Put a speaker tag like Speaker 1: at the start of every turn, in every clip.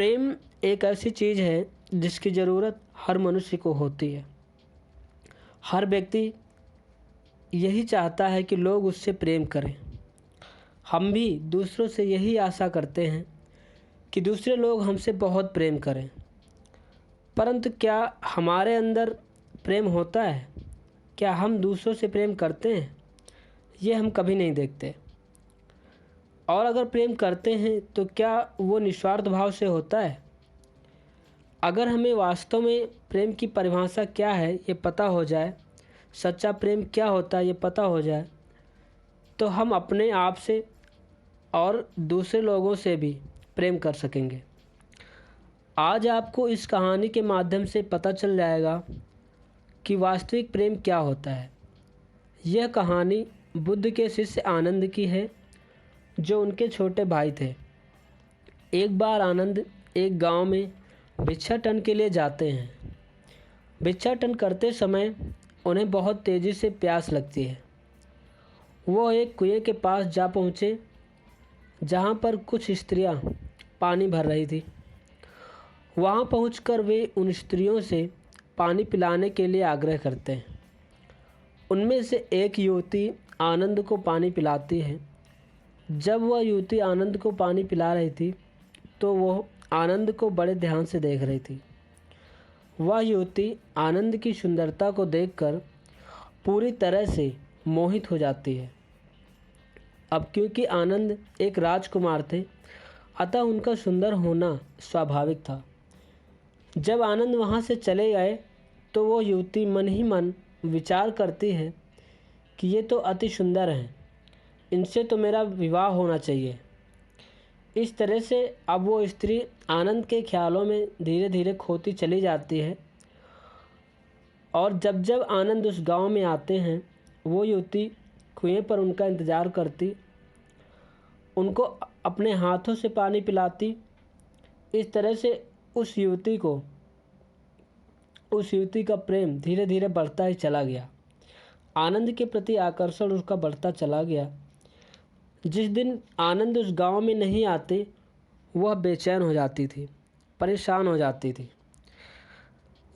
Speaker 1: प्रेम एक ऐसी चीज़ है जिसकी ज़रूरत हर मनुष्य को होती है। हर व्यक्ति यही चाहता है कि लोग उससे प्रेम करें। हम भी दूसरों से यही आशा करते हैं कि दूसरे लोग हमसे बहुत प्रेम करें। परंतु क्या हमारे अंदर प्रेम होता है? क्या हम दूसरों से प्रेम करते हैं? ये हम कभी नहीं देखते। और अगर प्रेम करते हैं तो क्या वो निस्वार्थ भाव से होता है? अगर हमें वास्तव में प्रेम की परिभाषा क्या है ये पता हो जाए, सच्चा प्रेम क्या होता है ये पता हो जाए, तो हम अपने आप से और दूसरे लोगों से भी प्रेम कर सकेंगे। आज आपको इस कहानी के माध्यम से पता चल जाएगा कि वास्तविक प्रेम क्या होता है। यह कहानी बुद्ध के शिष्य आनंद की है, जो उनके छोटे भाई थे। एक बार आनंद एक गांव में भिक्षाटन के लिए जाते हैं। भिक्षाटन करते समय उन्हें बहुत तेज़ी से प्यास लगती है। वो एक कुएं के पास जा पहुँचे, जहाँ पर कुछ स्त्रियाँ पानी भर रही थी। वहाँ पहुँचकर वे उन स्त्रियों से पानी पिलाने के लिए आग्रह करते हैं। उनमें से एक युवती आनंद को पानी पिलाती है। जब वह युवती आनंद को पानी पिला रही थी तो वह आनंद को बड़े ध्यान से देख रही थी। वह युवती आनंद की सुंदरता को देखकर पूरी तरह से मोहित हो जाती है। अब क्योंकि आनंद एक राजकुमार थे, अतः उनका सुंदर होना स्वाभाविक था। जब आनंद वहाँ से चले गए तो वो युवती मन ही मन विचार करती है कि ये तो अति सुंदर हैं, इनसे तो मेरा विवाह होना चाहिए। इस तरह से अब वो स्त्री आनंद के ख्यालों में धीरे धीरे खोती चली जाती है। और जब जब आनंद उस गांव में आते हैं, वो युवती कुएं पर उनका इंतज़ार करती, उनको अपने हाथों से पानी पिलाती। इस तरह से उस युवती का प्रेम धीरे धीरे बढ़ता ही चला गया। आनंद के प्रति आकर्षण उसका बढ़ता चला गया। जिस दिन आनंद उस गांव में नहीं आते, वह बेचैन हो जाती थी, परेशान हो जाती थी।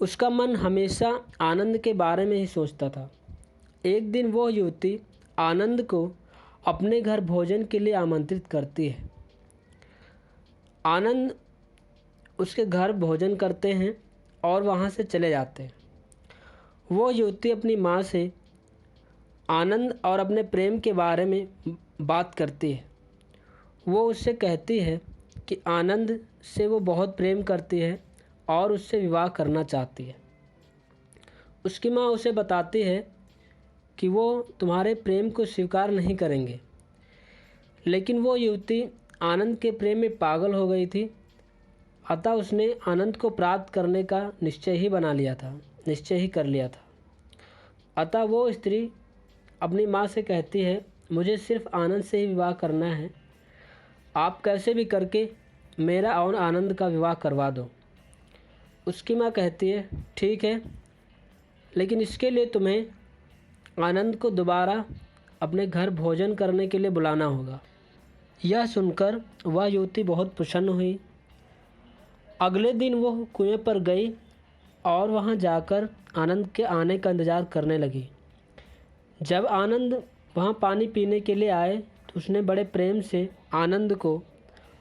Speaker 1: उसका मन हमेशा आनंद के बारे में ही सोचता था। एक दिन वह युवती आनंद को अपने घर भोजन के लिए आमंत्रित करती है। आनंद उसके घर भोजन करते हैं और वहाँ से चले जाते हैं। वो युवती अपनी माँ से आनंद और अपने प्रेम के बारे में बात करती है। वो उससे कहती है कि आनंद से वो बहुत प्रेम करती है और उससे विवाह करना चाहती है। उसकी माँ उसे बताती है कि वो तुम्हारे प्रेम को स्वीकार नहीं करेंगे। लेकिन वो युवती आनंद के प्रेम में पागल हो गई थी, अतः उसने आनंद को प्राप्त करने का निश्चय ही कर लिया था। अतः वो स्त्री अपनी माँ से कहती है, मुझे सिर्फ आनंद से ही विवाह करना है, आप कैसे भी करके मेरा और आनंद का विवाह करवा दो। उसकी माँ कहती है, ठीक है, लेकिन इसके लिए तुम्हें आनंद को दोबारा अपने घर भोजन करने के लिए बुलाना होगा। यह सुनकर वह युवती बहुत प्रसन्न हुई। अगले दिन वो कुएं पर गई और वहां जाकर आनंद के आने का इंतज़ार करने लगी। जब आनंद वहां पानी पीने के लिए आए तो उसने बड़े प्रेम से आनंद को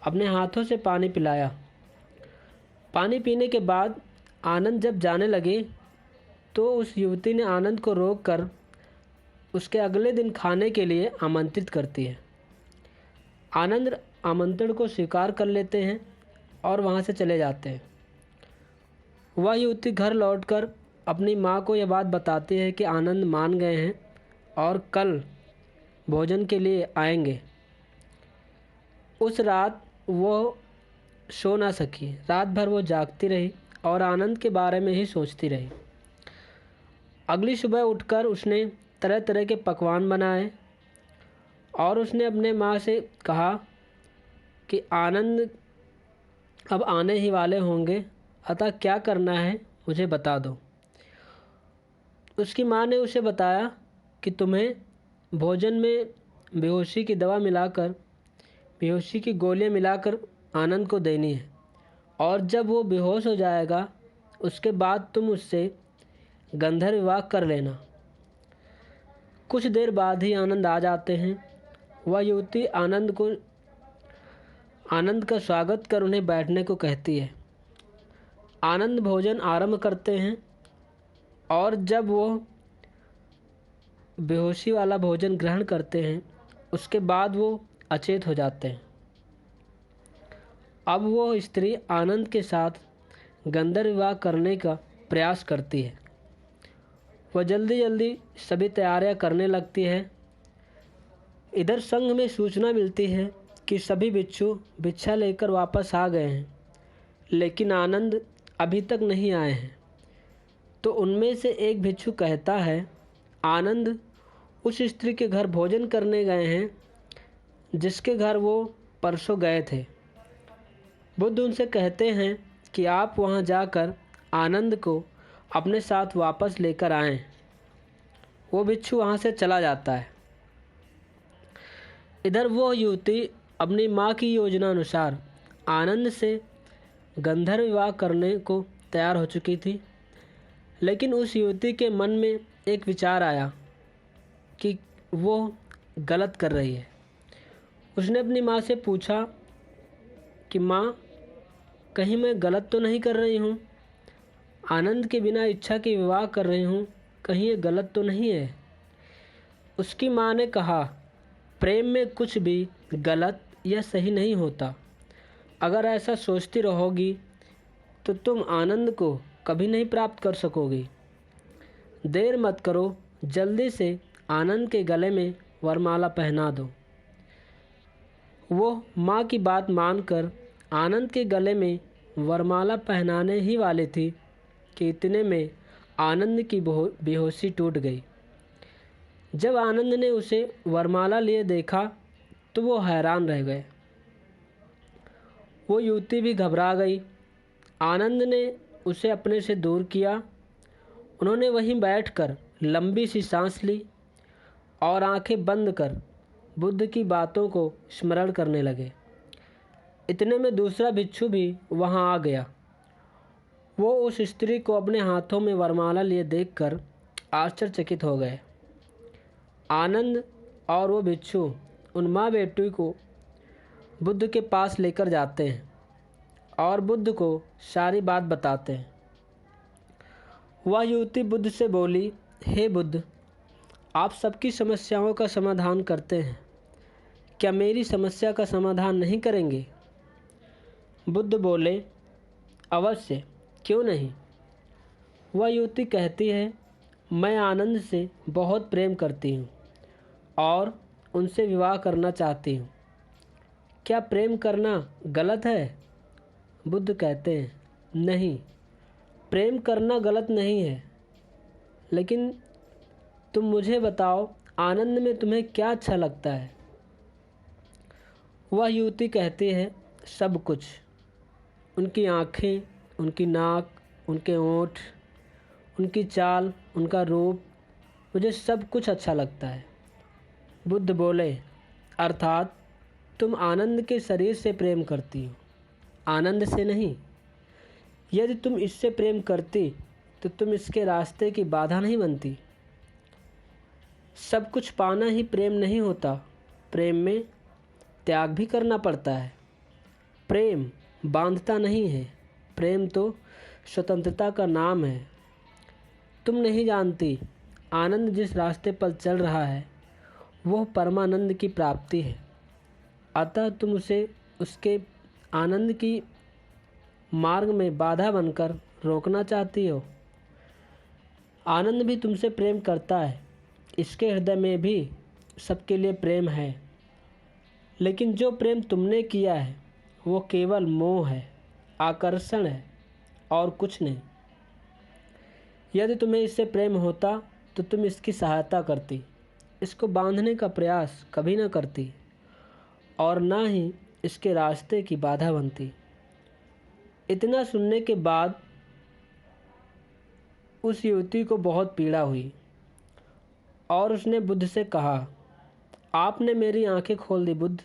Speaker 1: अपने हाथों से पानी पिलाया। पानी पीने के बाद आनंद जब जाने लगे तो उस युवती ने आनंद को रोककर उसके अगले दिन खाने के लिए आमंत्रित करती है। आनंद आमंत्रण को स्वीकार कर लेते हैं और वहाँ से चले जाते हैं। वह युवती घर लौटकर अपनी माँ को यह बात बताती है कि आनंद मान गए हैं और कल भोजन के लिए आएंगे। उस रात वो सो ना सकी। रात भर वो जागती रही और आनंद के बारे में ही सोचती रही। अगली सुबह उठकर उसने तरह तरह के पकवान बनाए और उसने अपने माँ से कहा कि आनंद अब आने ही वाले होंगे, अतः क्या करना है मुझे बता दो। उसकी माँ ने उसे बताया कि तुम्हें भोजन में बेहोशी की गोलियां मिलाकर आनंद को देनी है और जब वो बेहोश हो जाएगा उसके बाद तुम उससे गंधर्व विवाह कर लेना। कुछ देर बाद ही आनंद आ जाते हैं। वह युवती आनंद का स्वागत कर उन्हें बैठने को कहती है। आनंद भोजन आरंभ करते हैं और जब वो बेहोशी वाला भोजन ग्रहण करते हैं उसके बाद वो अचेत हो जाते हैं। अब वो स्त्री आनंद के साथ गंधर्व विवाह करने का प्रयास करती है। वह जल्दी जल्दी सभी तैयारियां करने लगती है। इधर संघ में सूचना मिलती है कि सभी बिच्छू भिक्षा लेकर वापस आ गए हैं, लेकिन आनंद अभी तक नहीं आए हैं। तो उनमें से एक भिक्षु कहता है, आनंद उस स्त्री के घर भोजन करने गए हैं जिसके घर वो परसों गए थे। बुद्ध उनसे कहते हैं कि आप वहां जाकर आनंद को अपने साथ वापस लेकर आएं। वो भिक्षु वहां से चला जाता है। इधर वो युवती अपनी माँ की योजना अनुसार आनंद से गंधर्व विवाह करने को तैयार हो चुकी थी, लेकिन उस युवती के मन में एक विचार आया कि वो गलत कर रही है। उसने अपनी माँ से पूछा कि माँ, कहीं मैं गलत तो नहीं कर रही हूँ? आनंद के बिना इच्छा के विवाह कर रही हूँ, कहीं ये गलत तो नहीं है? उसकी माँ ने कहा, प्रेम में कुछ भी गलत या सही नहीं होता। अगर ऐसा सोचती रहोगी तो तुम आनंद को कभी नहीं प्राप्त कर सकोगी। देर मत करो, जल्दी से आनंद के गले में वरमाला पहना दो। वो माँ की बात मानकर आनंद के गले में वरमाला पहनाने ही वाली थी कि इतने में आनंद की बेहोशी टूट गई। जब आनंद ने उसे वरमाला लिए देखा तो वो हैरान रह गए। वो युवती भी घबरा गई। आनंद ने उसे अपने से दूर किया। उन्होंने वहीं बैठकर लंबी सी सांस ली और आंखें बंद कर बुद्ध की बातों को स्मरण करने लगे। इतने में दूसरा भिक्षु भी वहां आ गया। वो उस स्त्री को अपने हाथों में वरमाला लिए देखकर आश्चर्यचकित हो गए। आनंद और वो भिक्षु उन माँ बेटी को बुद्ध के पास लेकर जाते हैं और बुद्ध को सारी बात बताते हैं। वह युवती बुद्ध से बोली, हे बुद्ध, आप सबकी समस्याओं का समाधान करते हैं, क्या मेरी समस्या का समाधान नहीं करेंगे? बुद्ध बोले, अवश्य, क्यों नहीं। वह युवती कहती है, मैं आनंद से बहुत प्रेम करती हूँ और उनसे विवाह करना चाहती हूँ। क्या प्रेम करना गलत है? बुद्ध कहते हैं, नहीं, प्रेम करना गलत नहीं है, लेकिन तुम मुझे बताओ, आनंद में तुम्हें क्या अच्छा लगता है? वह युवती कहती है, सब कुछ। उनकी आँखें, उनकी नाक, उनके होंठ, उनकी चाल, उनका रूप, मुझे सब कुछ अच्छा लगता है। बुद्ध बोले, अर्थात तुम आनंद के शरीर से प्रेम करती हो, आनंद से नहीं। यदि तुम इससे प्रेम करती तो तुम इसके रास्ते की बाधा नहीं बनती। सब कुछ पाना ही प्रेम नहीं होता, प्रेम में त्याग भी करना पड़ता है। प्रेम बांधता नहीं है, प्रेम तो स्वतंत्रता का नाम है। तुम नहीं जानती, आनंद जिस रास्ते पर चल रहा है वह परमानंद की प्राप्ति है। अतः तुम उसे उसके आनंद की मार्ग में बाधा बनकर रोकना चाहती हो। आनंद भी तुमसे प्रेम करता है, इसके हृदय में भी सबके लिए प्रेम है, लेकिन जो प्रेम तुमने किया है वो केवल मोह है, आकर्षण है और कुछ नहीं। यदि तुम्हें इससे प्रेम होता तो तुम इसकी सहायता करती, इसको बांधने का प्रयास कभी न करती और ना ही इसके रास्ते की बाधा बनती। इतना सुनने के बाद उस युवती को बहुत पीड़ा हुई और उसने बुद्ध से कहा, आपने मेरी आंखें खोल दी बुद्ध,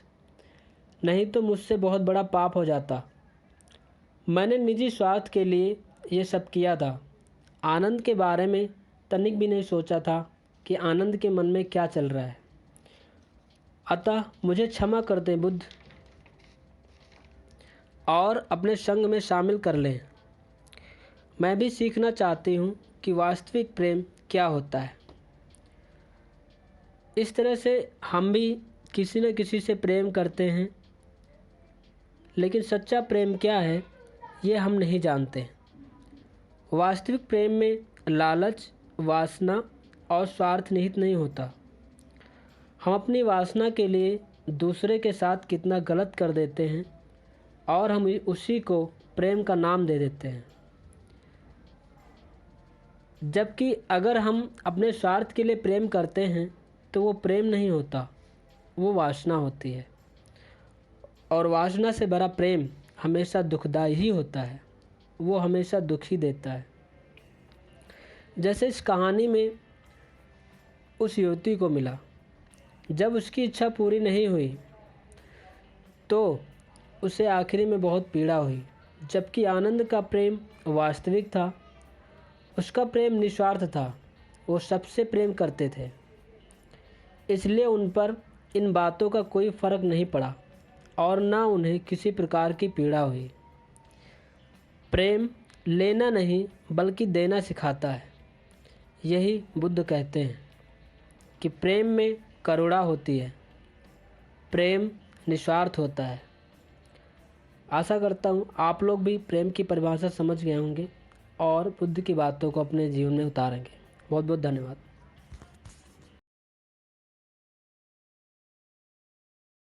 Speaker 1: नहीं तो मुझसे बहुत बड़ा पाप हो जाता। मैंने निजी स्वार्थ के लिए ये सब किया था। आनंद के बारे में तनिक भी नहीं सोचा था कि आनंद के मन में क्या चल रहा है। अतः मुझे क्षमा कर दें बुद्ध, और अपने संग में शामिल कर लें। मैं भी सीखना चाहती हूँ कि वास्तविक प्रेम क्या होता है। इस तरह से हम भी किसी न किसी से प्रेम करते हैं, लेकिन सच्चा प्रेम क्या है ये हम नहीं जानते। वास्तविक प्रेम में लालच, वासना और स्वार्थ निहित नहीं होता। हम अपनी वासना के लिए दूसरे के साथ कितना गलत कर देते हैं और हम उसी को प्रेम का नाम दे देते हैं। जबकि अगर हम अपने स्वार्थ के लिए प्रेम करते हैं तो वो प्रेम नहीं होता, वो वासना होती है। और वासना से भरा प्रेम हमेशा दुखदाई ही होता है, वो हमेशा दुख ही देता है। जैसे इस कहानी में उस युवती को मिला, जब उसकी इच्छा पूरी नहीं हुई तो उसे आखिरी में बहुत पीड़ा हुई। जबकि आनंद का प्रेम वास्तविक था, उसका प्रेम निस्वार्थ था, वो सबसे प्रेम करते थे, इसलिए उन पर इन बातों का कोई फ़र्क नहीं पड़ा और ना उन्हें किसी प्रकार की पीड़ा हुई। प्रेम लेना नहीं बल्कि देना सिखाता है। यही बुद्ध कहते हैं कि प्रेम में करुणा होती है, प्रेम निस्वार्थ होता है। आशा करता हूँ आप लोग भी प्रेम की परिभाषा समझ गए होंगे और बुद्ध की बातों को अपने जीवन में उतारेंगे। बहुत बहुत धन्यवाद।